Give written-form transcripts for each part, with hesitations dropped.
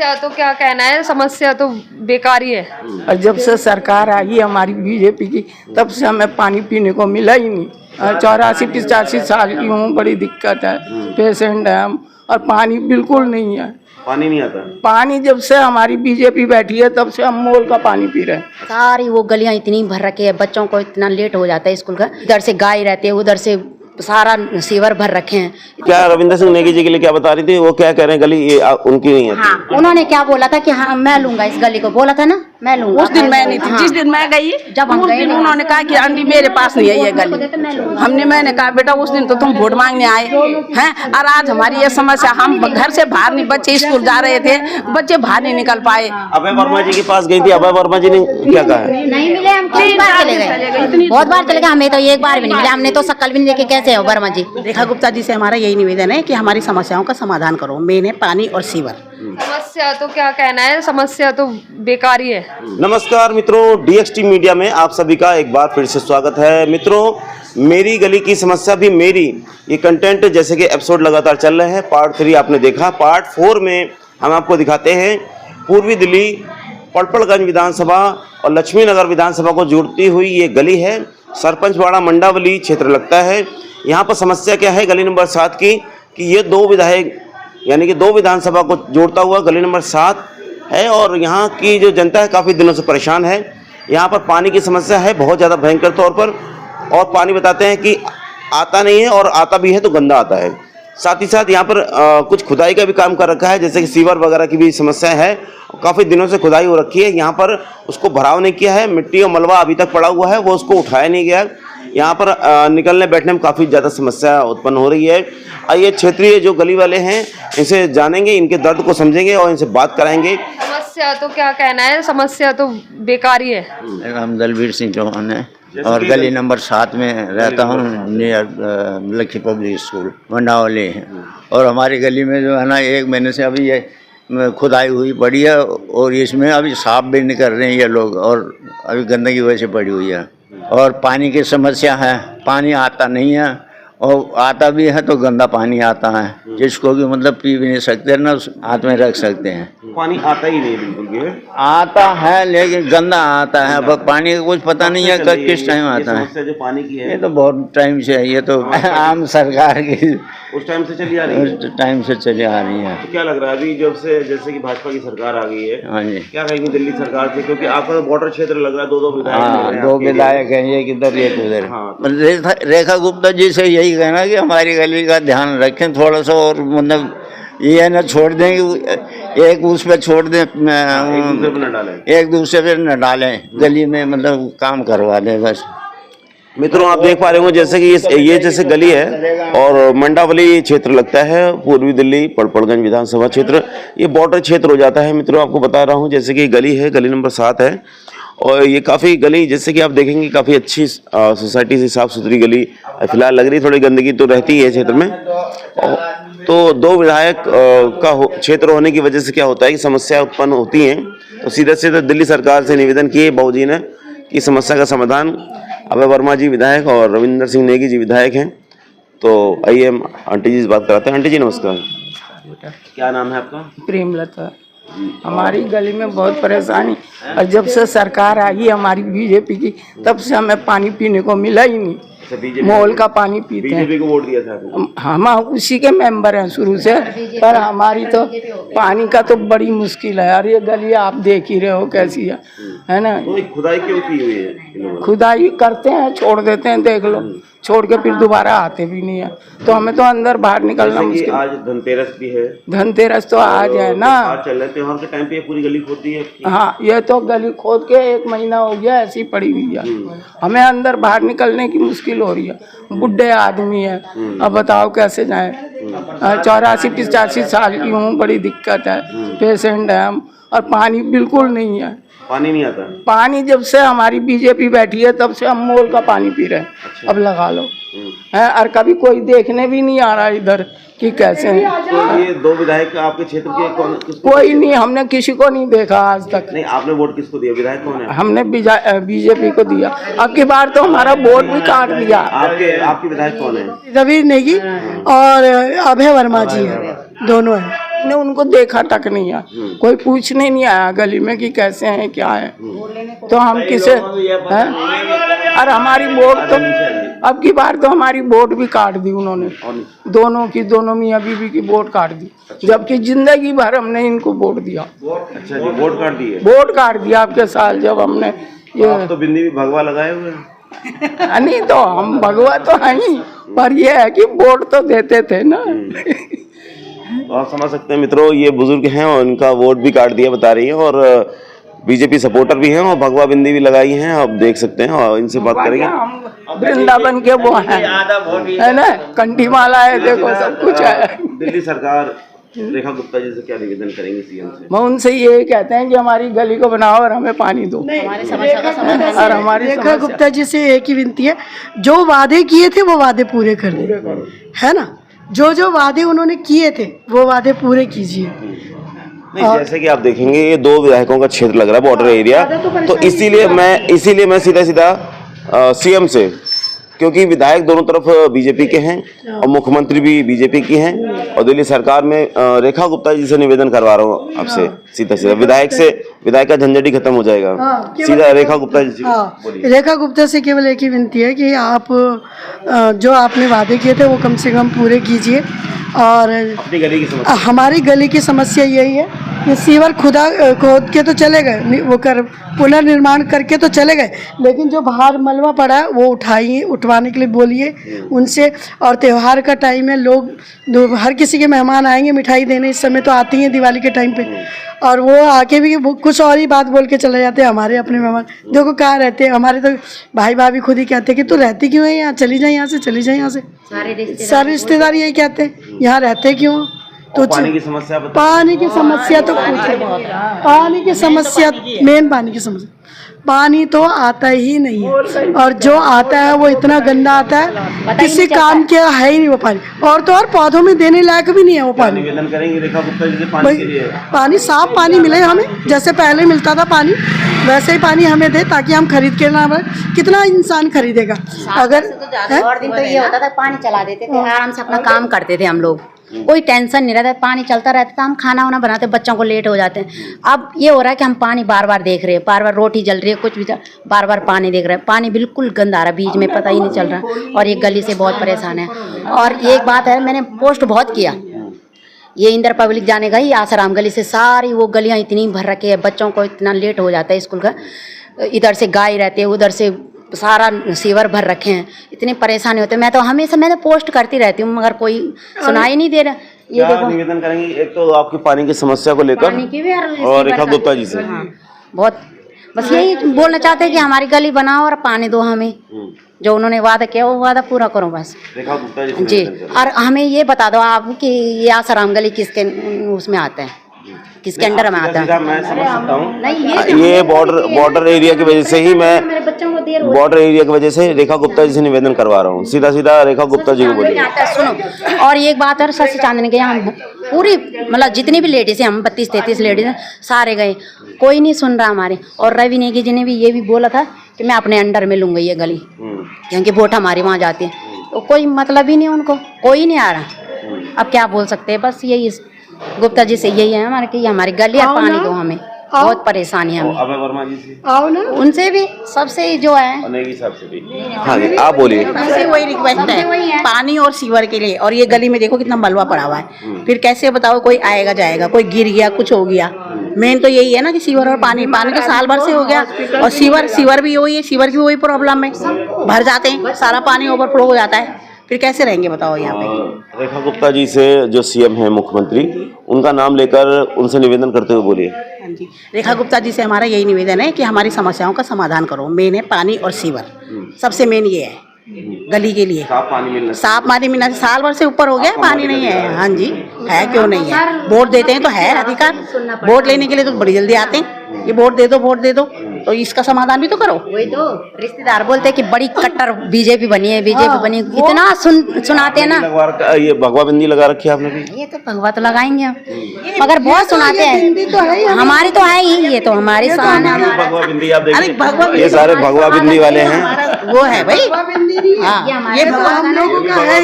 समस्या तो क्या कहना है, समस्या तो बेकार ही है। और जब से सरकार आई हमारी बीजेपी की, तब से हमें पानी पीने को मिला ही नहीं। 84-85 साल की हूँ, बड़ी दिक्कत है, पेशेंट है हम, और पानी बिल्कुल नहीं है। पानी नहीं आता। पानी जब से हमारी बीजेपी बैठी है तब से हम मोल का पानी पी रहे हैं। सारी वो गलियां इतनी भर रखी है, बच्चों को इतना लेट हो जाता है स्कूल का, इधर से गाय रहते हैं, उधर से सारा सीवर भर रखे हैं। क्या रविंदर सिंह नेगी जी के लिए क्या बता रही थी, वो क्या कह रहे हैं, गली ये उनकी नहीं है? हाँ, उन्होंने क्या बोला था कि हाँ मैं लूंगा इस गली को, बोला था ना मैं लूंगा। उस दिन मैं नहीं थी, जिस दिन मैं गई जब हम उस गए दिन उन्होंने कहा कि आंटी मेरे पास नहीं है ये गली। मैंने कहा बेटा उस दिन तो तुम वोट मांगने आए हैं, और आज हमारी ये समस्या, हम घर से बाहर नहीं, बच्चे स्कूल जा रहे थे, बच्चे बाहर नहीं निकल पाए। अभय वर्मा जी के पास गई थी, अभय वर्मा जी ने क्या कहा है? नहीं मिले, हम कई बार चले गए, बहुत बार चले गए, हमें तो एक बार भी नहीं मिले। हमने तो शक्ल भी नहीं देखे कैसे हो वर्मा जी। रेखा गुप्ता जी से हमारा यही निवेदन है कि हमारी समस्याओं का समाधान करो, मेन है पानी और सीवर। समस्या तो क्या कहना है, समस्या तो बेकार ही है। नमस्कार मित्रों, DXT मीडिया में आप सभी का एक बार फिर से स्वागत है। मित्रों, मेरी गली की समस्या भी मेरी, ये कंटेंट जैसे कि एपिसोड लगातार चल रहे हैं। पार्ट 3 आपने देखा, पार्ट 4 में हम आपको दिखाते हैं पूर्वी दिल्ली पड़पड़गंज विधानसभा और लक्ष्मी नगर विधानसभा को जोड़ती हुई ये गली है, सरपंचवाड़ा मंडावली क्षेत्र लगता है। यहाँ पर समस्या क्या है गली नंबर 7 की, कि ये 2 विधायक यानी कि 2 विधानसभा को जोड़ता हुआ गली नंबर 7 है, और यहाँ की जो जनता है काफ़ी दिनों से परेशान है। यहाँ पर पानी की समस्या है बहुत ज़्यादा भयंकर तौर पर, और पानी बताते हैं कि आता नहीं है, और आता भी है तो गंदा आता है। साथ ही साथ यहाँ पर कुछ खुदाई का भी काम कर रखा है, जैसे कि सीवर वगैरह की भी समस्या है। काफ़ी दिनों से खुदाई हो रखी है, यहाँ पर उसको भराव नहीं किया है, मिट्टी और मलबा अभी तक पड़ा हुआ है, वो उसको उठाया नहीं गया। यहाँ पर निकलने बैठने में काफ़ी ज़्यादा समस्या उत्पन्न हो रही है। आइए क्षेत्रीय जो गली वाले हैं इनसे जानेंगे, इनके दर्द को समझेंगे और इनसे बात कराएंगे। समस्या तो क्या कहना है, समस्या तो बेकार ही है। मेरा नाम दलवीर सिंह चौहान है और गली नंबर 7 में रहता हूँ, near Lakshmi public school Mandawali है। और हमारी गली में जो है ना, 1 महीने से अभी ये खुदाई हुई पड़ी है, और इसमें अभी साफ भी नहीं कर रहे हैं ये लोग, और अभी गंदगी वजह से पड़ी हुई है। और पानी की समस्या है, पानी आता नहीं है, और आता भी है तो गंदा पानी आता है, जिसको कि मतलब पी भी नहीं सकते ना, हाथ में रख सकते हैं। पानी आता ही नहीं बिल्कुल भी। आता है लेकिन गंदा आता है, अब पानी का कुछ पता नहीं है कब किस टाइम आता है। समस्या जो पानी की है ये तो बहुत टाइम से है, ये तो आम सरकार की उस टाइम से चली आ रही है। उस टाइम से चली आ रही है। तो क्या लग रहा है अभी जब से जैसे कि भाजपा की सरकार आ गई है, हाँ जी, क्या कहेंगे दिल्ली सरकार से, क्योंकि आपका तो बॉर्डर क्षेत्र लग रहा है, 2 विधायक हाँ, मिल रहे हैं 2 आपके लिए। विधायक हैं, एक इधर एक उधर। हाँ। रेखा गुप्ता जी से यही कहना कि हमारी गली का ध्यान रखें थोड़ा सा, और मतलब ये ना छोड़ दें कि एक उस पर छोड़ दें, एक दूसरे पे न डालें, गली में मतलब काम करवा दें बस। मित्रों, आप देख पा रहे हो जैसे कि ये जैसे गली है और मंडावली क्षेत्र लगता है, पूर्वी दिल्ली पड़पड़गंज विधानसभा क्षेत्र, ये बॉर्डर क्षेत्र हो जाता है। मित्रों, आपको बता रहा हूँ जैसे कि गली है, गली नंबर 7 है, और ये काफ़ी गली जैसे कि आप देखेंगे काफ़ी अच्छी सोसाइटी से साफ़ सुथरी गली फिलहाल लग रही। थोड़ी गंदगी तो रहती है क्षेत्र में, तो 2 विधायक का क्षेत्र होने की वजह से क्या होता है कि समस्या उत्पन्न होती हैं। तो सीधे सीधे दिल्ली सरकार से निवेदन किए बाबूजी ने कि समस्या का समाधान, अभय वर्मा जी विधायक और रविंदर सिंह नेगी जी विधायक हैं। तो आइए हम आंटी जी से बात कराते हैं। आंटी जी नमस्कार, क्या नाम है आपका? प्रेमलता। हमारी गली में बहुत परेशानी, और जब से सरकार आई हमारी बीजेपी की, तब से हमें पानी पीने को मिला ही नहीं। मोल का पानी पीते हैं। बीजेपी को वोट दिया था? हम उसी के मेंबर हैं शुरू से, पर हमारी तो पानी का तो बड़ी मुश्किल है यार। ये गली आप देख ही रहे हो कैसी है ना। तो खुदाई क्यों की हुई है? खुदाई करते हैं, छोड़ देते हैं, देख लो, छोड़ के फिर दोबारा आते भी नहीं है, तो हमें तो अंदर बाहर निकलना मुश्किल। आज धनतेरस भी है। धनतेरस तो आज है ना, चल रहे त्योहार के टाइम पे ये पूरी गली खोदती है। हाँ, ये तो गली खोद के 1 महीना हो गया ऐसी पड़ी हुई है। हमें अंदर बाहर निकलने की मुश्किल हो रही है, बुढ़े आदमी है, अब बताओ कैसे जाएं। 84-85 साल की हूँ, बड़ी दिक्कत है, पेशेंट है हम, और पानी बिल्कुल नहीं है। पानी नहीं आता। पानी जब से हमारी बीजेपी बैठी है तब से हम मोल का पानी पी रहे हैं। अच्छा। अब लगा लो है, और कभी कोई देखने भी नहीं आ रहा इधर कि कैसे हैं। तो ये 2 विधायक आपके क्षेत्र के कौन? कोई नहीं, हमने किसी को नहीं देखा आज तक। नहीं, आपने वोट किसको दिया? विधायक कौन है? हमने बीजेपी को दिया। अब की बार तो हमारा वोट भी काट दिया। आपके विधायक कौन है? रवि नेगी और अभय वर्मा जी है, दोनों हैं। ने उनको देखा तक नहीं है, कोई पूछने नहीं आया गली में कि कैसे हैं क्या है। तो हम किसे हैं? और हमारी वोट तो अब की बार तो हमारी वोट भी काट दी उन्होंने, दोनों मियाँ बीवी की वोट काट दी, जबकि जिंदगी भर हमने इनको वोट दिया। अच्छा जी, वोट काट दी है? वोट काट दिया आपके साल जब हमने ये। आप तो बिंदी भी भगवा लगाए हुए हैं। नहीं तो हम भगवा तो हैं ही, पर ये है कि वोट तो देते थे ना। तो आप समझ सकते हैं मित्रों, ये बुजुर्ग हैं और इनका वोट भी काट दिया बता रही है, और बीजेपी सपोर्टर भी हैं और भगवा बिंदी भी लगाई हैं, आप देख सकते हैं। और इनसे बात करेंगे। वृंदावन के वो है ना, कंठी माला है, देखो सब कुछ है। दिल्ली सरकार रेखा गुप्ता जी से क्या निवेदन करेंगे सीएम से? मैं उनसे ये कहते हैं कि हमारी गली को बनाओ और हमें पानी दो, हमारी समस्या का समाधान। और हमारी रेखा गुप्ता जी से एक ही विनती है, जो वादे किए थे वो वादे पूरे कर दे, है ना। जो वादे उन्होंने किए थे वो वादे पूरे कीजिए। नहीं, जैसे कि आप देखेंगे ये 2 विधायकों का क्षेत्र लग रहा है, बॉर्डर एरिया, तो इसीलिए मैं सीधा सीएम से, क्योंकि विधायक दोनों तरफ बीजेपी के हैं और मुख्यमंत्री भी बीजेपी की हैं, और दिल्ली सरकार में रेखा गुप्ता जी से निवेदन करवा रहा हूँ आपसे सीधा विधायक का झंझट ही खत्म हो जाएगा। सीधा रेखा गुप्ता जी बोलिए। रेखा गुप्ता से केवल एक ही विनती है कि आप जो आपने वादे किए थे वो कम से कम पूरे कीजिए। और अपनी गली की समस्या, हमारी गली की समस्या यही है कि सीवर खोद के तो चले गए, वो पुनर्निर्माण करके तो चले गए, लेकिन जो बाहर मलबा पड़ा है वो उठवाने के लिए बोलिए उनसे। और त्यौहार का टाइम है, लोग हर किसी के मेहमान आएंगे मिठाई देने, इस समय तो आती हैं दिवाली के टाइम पे, और वो आके भी कुछ और ही बात बोल के चले जाते हैं हमारे अपने मेहमान। देखो कहाँ रहते हैं हमारे, तो भाई भाभी खुद ही कहते हैं कि तू रहती क्यों है यहाँ, चली जाए यहाँ से, चली जाए यहाँ से। सारे रिश्तेदार यही कहते हैं यहाँ रहते क्यों। तो पानी की समस्या तो पानी की समस्या, मेन पानी की समस्या, पानी तो आता ही नहीं है, और जो आता है वो इतना गंदा आता है, किसी काम के है ही नहीं वो पानी, और तो और पौधों में देने लायक भी नहीं है वो पानी। निवेदन करेंगे रेखा गुप्ता जी से पानी के लिए? पानी साफ पानी मिले हमें, जैसे पहले मिलता था पानी वैसे ही पानी हमें दे, ताकि हम खरीद के ना, कितना इंसान खरीदेगा। अगर और दिन तो ये होता था पानी चला देते थे, आराम से अपना काम करते थे हम लोग, कोई टेंशन नहीं रहता, पानी चलता रहता था, हम खाना वाना बनाते, बच्चों को लेट हो जाते हैं। अब ये हो रहा है कि हम पानी बार बार देख रहे हैं, बार बार रोटी जल रही है, कुछ भी बार बार पानी देख रहे हैं, पानी बिल्कुल गंदा आ रहा है, बीच में पता ही नहीं चल रहा, और ये गली से बहुत परेशान है। और एक बात है, मैंने पोस्ट बहुत किया, ये इंदर पब्लिक जाने गई आसाराम गली से, सारी वो गलियाँ इतनी भर रखी है, बच्चों को इतना लेट हो जाता है स्कूल का, इधर से गाय रहती है, उधर से सारा सीवर भर रखे हैं, इतनी परेशानी होती है। मैं तो पोस्ट करती रहती हूँ, मगर कोई सुनाई नहीं दे रहा। ये क्या निवेदन करेंगे? एक तो आपकी पानी की समस्या को लेकर, और रेखा गुप्ता जी से बहुत बस यही बोलना चाहते हैं कि हमारी गली बनाओ और पानी दो हमें, जो उन्होंने वादा किया वो वादा पूरा करो बस। रेखा गुप्ता जी जी, और हमें ये बता दो आप कि ये आसाराम गली किसके उसमें आता है, किसके अंडर में आता है? मैं समझ सकता हूँ, ये बॉर्डर एरिया की वजह से ही मैं बॉर्डर एरिया की वजह से रेखा गुप्ता जी से निवेदन करवा रहा हूँ। सीधा रेखा गुप्ता जी को बोलिए। सुनो, और एक बात और, सच चांदनी गए हम पूरी, मतलब जितनी भी लेडीज हैं, हम 32-33 लेडीज हैं, सारे गए, कोई नहीं सुन रहा हमारे। और रवि नेगी जी ने भी ये भी बोला था कि मैं अपने अंडर में लूँगा ये गली, क्योंकि वोट हमारी वहाँ जाती है, तो कोई मतलब ही नहीं उनको, कोई नहीं आ रहा। अब क्या बोल सकते हैं, बस यही गुप्ता जी से यही है हमारे कि हमारी गली और पानी दो हमें, बहुत परेशानी है हमें। अभय वर्मा जी से आओ ना, उनसे भी, सबसे जो है, नेगी साहब से भी। हाँ जी, आप बोलिए। सबसे वही रिक्वेस्ट है पानी और सीवर के लिए। और ये गली में देखो कितना मलबा पड़ा हुआ है, फिर कैसे बताओ कोई आएगा जाएगा, कोई गिर गया कुछ हो गया। मेन तो यही है ना कि सीवर और पानी तो साल भर से हो गया, और सीवर भी वही है, सीवर की वही प्रॉब्लम है, भर जाते हैं, सारा पानी ओवरफ्लो हो जाता है, फिर कैसे रहेंगे बताओ यहाँ पे। रेखा गुप्ता जी से जो सीएम है मुख्यमंत्री, उनका नाम लेकर उनसे निवेदन करते हुए बोलिए। हाँ जी, रेखा गुप्ता जी से हमारा यही निवेदन है कि हमारी समस्याओं का समाधान करो। मेन है पानी और सीवर, सबसे मेन ये है गली के लिए। साफ पानी मिलना, साल भर से ऊपर हो गया, पानी नहीं है। हाँ जी, है क्यों नहीं है, वोट देते हैं तो है अधिकार, वोट लेने के लिए तो बड़ी जल्दी आते हैं, ये वोट दे दो, तो इसका समाधान भी तो करो। वही तो रिश्तेदार बोलते हैं कि बड़ी कट्टर बीजेपी बनी है, इतना सुनाते हैं ना। ये भगवा बिंदी लगा रखी है आपने भी? ये तो भगवा तो लगाएंगे हम, मगर बहुत सुनाते हैं, हमारी तो है ही, ये तो हमारी शान है। भगवा बिंदी आप देखिए, ये सारे भगवा बिंदी वाले हैं, वो है भाई, हाँ, ये भगवा हम लोगों का है।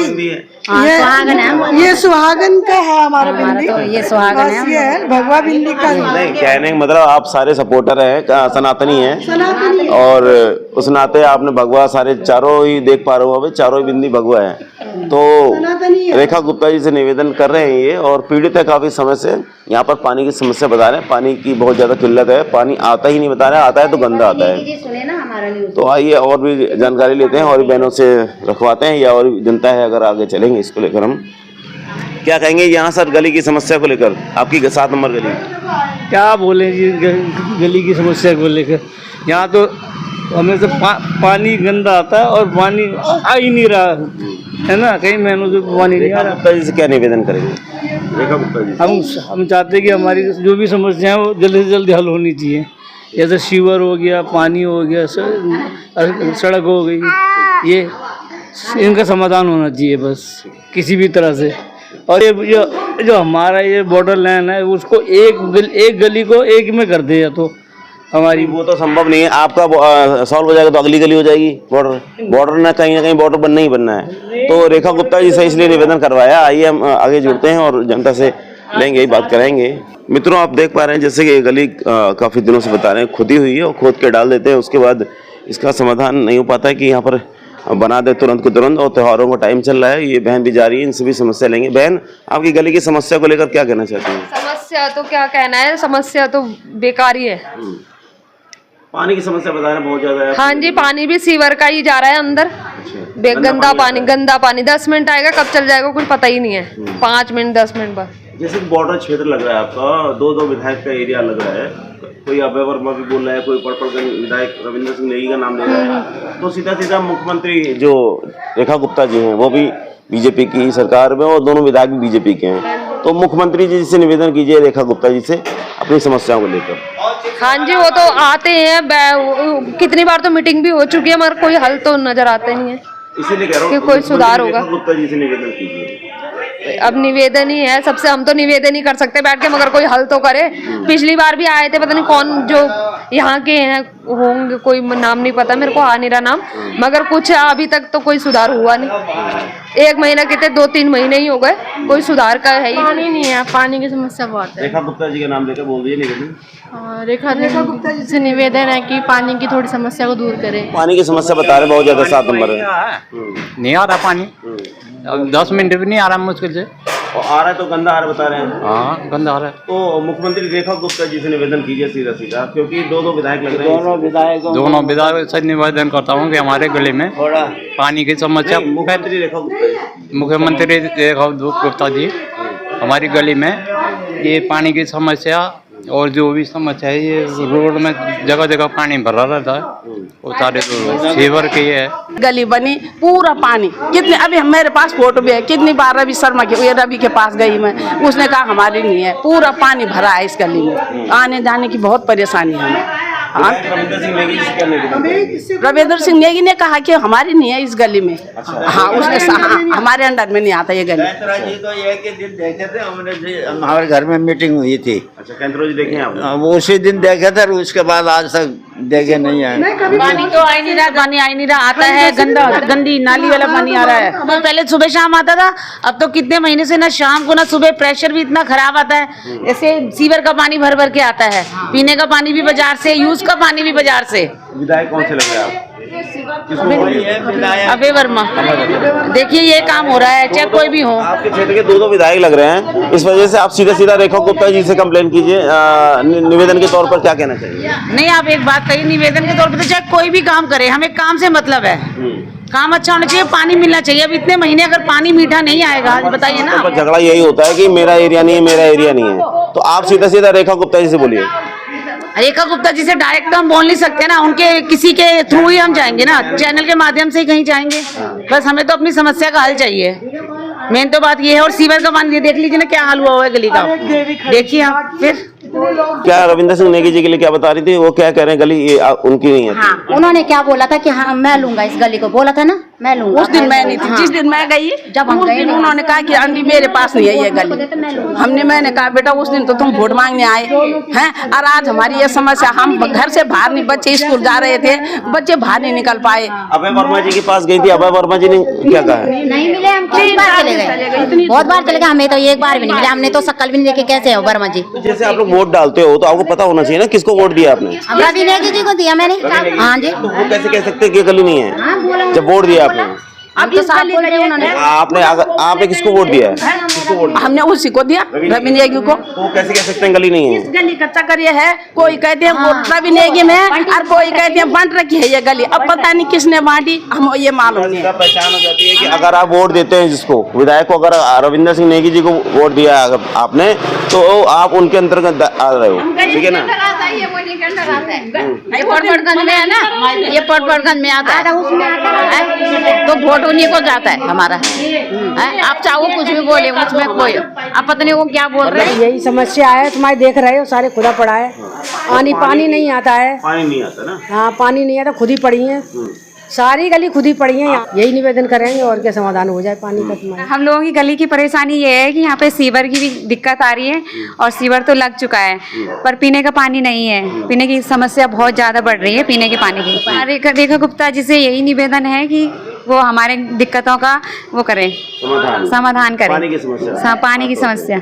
सुहागन है ये सुहागन का है हमारा बिल्ली। तो ये सुहागन बस है ये है भगवा बिल्ली का। नहीं, कहने का मतलब आप सारे सपोर्टर हैं, सनातनी हैं, और उस नाते आपने भगवा सारे चारों ही देख पा रहे हो, अभी चारों ही बिंदी भगवा है। तो रेखा गुप्ता जी से निवेदन कर रहे हैं ये, और पीड़ित है काफी समय से, यहाँ पर पानी की समस्या बता रहे हैं, पानी की बहुत ज्यादा किल्लत है, पानी आता ही नहीं बता रहे, आता है तो गंदा आता है। सुने ना हमारा न्यूज़। तो आइए और भी जानकारी लेते हैं, और भी बहनों से रखवाते हैं, या और भी जनता है अगर आगे चलेंगे इसको लेकर। हम क्या कहेंगे यहाँ सर गली की समस्या को लेकर, आपकी 7 नंबर गली? क्या बोले जी गली की समस्या को लेकर, यहाँ तो हमें से पानी गंदा आता है और पानी आ ही नहीं रहा है ना, कई महीनों से पानी नहीं आ रहा। गुप्ता जी से क्या निवेदन करेंगे? रेखा गुप्ता जी, हम चाहते हैं कि हमारी जो भी समस्या है वो जल्द से जल्द हल होनी चाहिए, जैसे सीवर हो गया, पानी हो गया, सड़क हो गई, ये इनका समाधान होना चाहिए बस किसी भी तरह से। और ये जो हमारा ये बॉर्डर लाइन है उसको एक गली को एक में कर दे, या तो हमारी वो तो संभव नहीं है, आपका सॉल्व हो जाएगा तो अगली गली हो जाएगी। बॉर्डर ना कहीं बॉर्डर बनना ही बनना है। तो रेखा गुप्ता जी से इसलिए निवेदन करवाया। आइए हम आगे जुड़ते हैं और जनता से लेंगे, बात करेंगे। मित्रों, आप देख पा रहे हैं जैसे कि ये गली काफी दिनों से बता रहे हैं खुदी हुई है, और खोद के डाल देते हैं, उसके बाद इसका समाधान नहीं हो पाता है कि यहाँ पर बना दे तुरंत को तुरंत, और त्योहारों का टाइम चल रहा है। ये बहन भी जा रही है, इनसे भी समस्या लेंगे। बहन, आपकी गली की समस्या को लेकर क्या कहना चाहती हैं? समस्या तो क्या कहना है, समस्या तो बेकार ही है। पानी की समस्या बता रहे हैं बहुत ज्यादा है। हाँ जी, पानी भी सीवर का ही जा रहा है अंदर। गंदा पानी 10 मिनट आएगा, कब चल जाएगा कुछ पता ही नहीं है। 5 मिनट 10 मिनट बस। जैसे बॉर्डर क्षेत्र लग रहा है आपका, 2 विधायक का एरिया लग रहा है, कोई अभय वर्मा भी बोल रहा है, कोई पड़पड़गंज विधायक रविंद्र सिंह नेगी का नाम ले रहा है, तो सीधा सीधा मुख्यमंत्री जो रेखा गुप्ता जी हैं वो भी बीजेपी की सरकार में, और दोनों विधायक भी बीजेपी के हैं। तो मुख्यमंत्री जी से निवेदन कीजिए रेखा गुप्ता जी से अपनी समस्याओं को लेकर। हाँ जी, वो तो आते हैं, कितनी बार तो मीटिंग भी हो चुकी है, मगर कोई हल तो नजर आता नहीं है। इसीलिए कह रहा हूँ कि कोई सुधार होगा। रेखा गुप्ता जी से निवेदन कीजिए। अब निवेदन ही है सबसे, हम तो निवेदन ही कर सकते बैठ के, मगर कोई हल तो करे। पिछली बार भी आए थे, पता नहीं कौन जो यहाँ के हैं होंगे, कोई नाम नहीं पता मेरे को, आ नहीं रहा नाम, मगर कुछ अभी तक तो कोई सुधार हुआ नहीं। 1 महीना कितने 2-3 महीने ही हो गए, कोई सुधार का है ही पानी नहीं है, पानी की समस्या बहुत है। रेखा गुप्ता जी का नाम लेकर बोल दीजिए निवेदन। रेखा गुप्ता जी से निवेदन है कि पानी की थोड़ी समस्या को दूर करें। पानी की समस्या बता रहे बहुत ज्यादा, 7 नंबर है। नहीं आ रहा पानी, अब 10 मिनट भी नहीं आ रहा मुश्किल से, और आ रहा है तो गंदा आ रहा बता रहे हैं। हाँ गंदा आ रहा है। तो मुख्यमंत्री रेखा गुप्ता जी से निवेदन कीजिए सीधा सीधा, क्योंकि 2 विधायक लग रहे हैं। दोनों विधायक से निवेदन करता हूँ कि हमारे गली में पानी की समस्या, मुख्यमंत्री रेखा गुप्ता जी, मुख्यमंत्री रेखा गुप्ता जी हमारी गली में ये पानी की समस्या और जो भी समस्या है, ये रोड में जगह जगह पानी भरा रहता है, वो सारे सीवर के है। गली बनी पूरा पानी, कितने अभी मेरे पास फोटो भी है, कितनी बार रवि शर्मा के रवि के पास गई मैं, उसने कहा हमारी नहीं है, पूरा पानी भरा है इस गली में, आने जाने की बहुत परेशानी है हमें। हाँ, रविंद्र सिंह नेगी ने कहा कि हमारी नहीं है इस गली में। हाँ, उसने हमारे अंडर में नहीं आता ये गली। तो ये के दिन देखे थे हमने, हमारे घर में मीटिंग हुई थी। अच्छा, कैंथरो जी देखे आप? वो उसी दिन देखे थे, उसके बाद आज तक देखे नहीं आए। पानी तो आ नहीं रहा, पानी आ नहीं रहा, आता है गंदी नाली वाला पानी आ रहा है। तो पहले सुबह शाम आता था, अब तो कितने महीने से ना शाम को ना सुबह, प्रेशर भी इतना खराब आता है, ऐसे सीवर का पानी भर भर के आता है, पीने का पानी भी बाजार से, यूज का पानी भी बाजार से। विधायक कौन से लग रहे हैं आप? अभय वर्मा। देखिए ये काम हो रहा है, चाहे कोई भी हो। आपके क्षेत्र के 2 विधायक लग रहे हैं, इस वजह से आप सीधा सीधा रेखा गुप्ता जी से कंप्लेन कीजिए। निवेदन के तौर पर क्या कहना चाहिए? नहीं, आप एक बात कहिए, निवेदन के तौर पर तो चाहे कोई भी काम करे, हमें काम से मतलब है, काम अच्छा होना चाहिए, पानी मिलना चाहिए। अब इतने महीने अगर पानी मीठा नहीं आएगा, बताइए ना। झगड़ा यही होता है कि मेरा एरिया नहीं है, मेरा एरिया नहीं है, तो आप सीधा सीधा रेखा गुप्ता जी से बोलिए। रेखा गुप्ता जी से डायरेक्ट हम बोल नहीं सकते ना, उनके किसी के थ्रू ही हम जाएंगे ना, चैनल के माध्यम से ही कहीं जाएंगे। बस हमें तो अपनी समस्या का हल चाहिए, मेन तो बात ये है। और सीवर का पानी देख लीजिए ना क्या हाल हुआ है गली का, देखिए आप फिर। क्या रविंदर सिंह नेगी जी के लिए क्या बता रही थी, वो क्या कह रहे हैं, गली ये उनकी नहीं है? हाँ, उन्होंने क्या बोला था कि हाँ मैं लूंगा इस गली को, बोला था ना मैं लूंगा। उस दिन मैं नहीं थी, जिस दिन मैं गई जब हम उस गए दिन नहीं। उन्होंने कहा कि आंटी मेरे पास नहीं है ये गली। मैंने कहा बेटा उस दिन तो तुम वोट मांगने आए हैं, और आज हमारी ये समस्या, हम घर से बाहर नहीं, बच्चे स्कूल जा रहे थे, बच्चे बाहर नहीं निकल पाए। अभय वर्मा जी के पास गई थी, अभय वर्मा जी ने क्या कहा है? नहीं मिले, हम कई बार चले गए, बहुत बार चले गए, हमें तो एक बार भी नहीं मिले। हमने तो शक्ल भी नहीं देखे कैसे हो वर्मा जी। जैसे आप लोग वोट डालते हो तो आपको पता होना चाहिए ना किसको वोट दिया आपने। अब रवि नेगी जी को दिया मैंने। हाँ जी। तो वो कैसे कह सकते हैं कि गली नहीं है जब वोट दिया आपने? अब तो साफ बोल रहे उन्होंने। आपने किसको वोट दिया है? किसको वोट दिया? हमने उसी को दिया, रवि नेगी को। तो वो कैसे कह सकते हैं गली नहीं है? इस गली का चक्कर ये है, कोई कहते हैं वोट रवि नेगी में और कोई कहते हैं बांट रखी है ये गली। अब पता नहीं किसने बांटी, हम ये मालूम नहीं। इसका पहचान हो जाती है कि अगर आप वोट देते हैं जिसको, विधायक को, अगर रविंदर सिंह नेगी जी को वोट दिया अगर आपने, तो आप उनके अंतर्गत आ रहे हो, ठीक है ना? ये पटपटगंज में है ना, ये पटपटगंज में आता है, तो वोट उन्हीं को जाता है हमारा। आप चाहो कुछ भी बोले, उसमें कोई आप पता नहीं वो क्या बोल रहे हैं। यही समस्या है, तुम्हारे देख रहे हो सारे खुदा पड़ा है, पानी नहीं आता है। पानी नहीं आता ना? हाँ पानी नहीं आता, खुद ही पड़ी है, सारी गली खुद ही पड़ी है। यही निवेदन करेंगे और क्या समाधान हो जाए पानी का तुम्हारा। हम लोगों की गली की परेशानी ये है कि यहाँ पे सीवर की भी दिक्कत आ रही है, और सीवर तो लग चुका है पर पीने का पानी नहीं है। पीने की समस्या बहुत ज़्यादा बढ़ रही है, पीने के पानी की। रेखा गुप्ता जी से यही निवेदन है कि वो हमारे दिक्कतों का वो करें, समाधान करें, पानी की समस्या। पानी की समस्या।